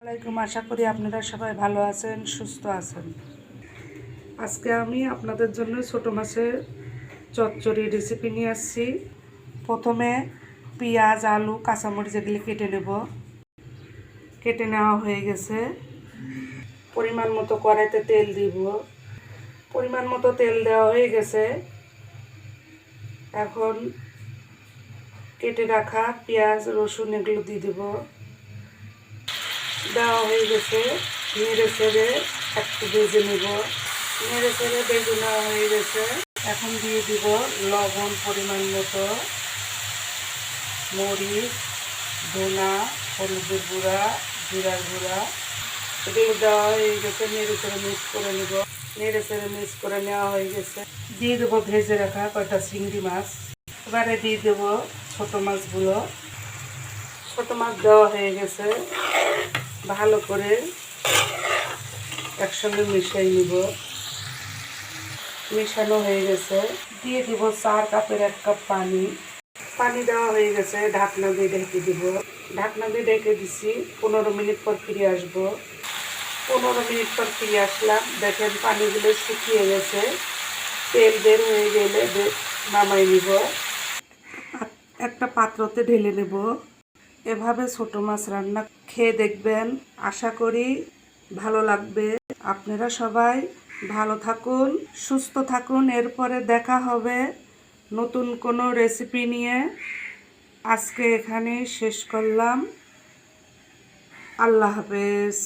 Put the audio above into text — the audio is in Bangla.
আসসালামাইকুম। আশা করি আপনারা সবাই ভালো আছেন, সুস্থ আছেন। আজকে আমি আপনাদের জন্য ছোটো মাছের চচ্চড়ি রেসিপি নিয়ে আসছি। প্রথমে পেঁয়াজ, আলু, কাঁচামরিচ এগুলি কেটে নেব। কেটে নেওয়া হয়ে গেছে। পরিমাণ মতো কড়াইতে তেল দিব। পরিমাণ মতো তেল দেওয়া হয়ে গেছে। এখন কেটে রাখা পেঁয়াজ, রসুন এগুলো দিয়ে দেব। দেওয়া হয়ে গেছে। নেড়ে চেড়ে একটু ভেজে নেব। নেড়ে চেড়ে ভেজে নেওয়া হয়ে গেছে। এখন দিয়ে দিব লবণ পরিমাণ মতো, মরিচ, ধনা, হলুদের গুঁড়া, জিরার গুঁড়া এগুলো দেওয়া হয়ে গেছে। নেড়ে চেড়ে মিক্স করে নেব। নেড়ে চেড়ে মিক্স করে নেওয়া হয়ে গেছে। দিয়ে দেবো ভেজে রাখা কয়টা চিংড়ি মাছ। এবারে দিয়ে দেবো ছোটো মাছগুলো। ছোটো মাছ দেওয়া হয়ে গেছে। ভালো করে একসঙ্গে মিশিয়ে নিব। মিশানো হয়ে গেছে। দিয়ে দিব 4 কাপের 1 কাপ পানি। পানি দেওয়া হয়ে গেছে। ঢাকনা দিয়ে ঢেকে দিব। ঢাকনা দিয়ে ঢেকে দিছি। 15 মিনিট পর ফিরে আসবো। 15 মিনিট পর ফিরে আসলাম। দেখেন পানিগুলো শুকিয়ে গেছে। তেল বের হয়ে গেলে নামাই নিব। একটা পাত্রতে ঢেলে নেব। এভাবে ছোটো মাছ রান্না খেয়ে দেখবেন। আশা করি ভালো লাগবে। আপনারা সবাই ভালো থাকুন, সুস্থ থাকুন। এরপরে দেখা হবে নতুন কোনো রেসিপি নিয়ে। আজকে এখানেই শেষ করলাম। আল্লাহ হাফেজ।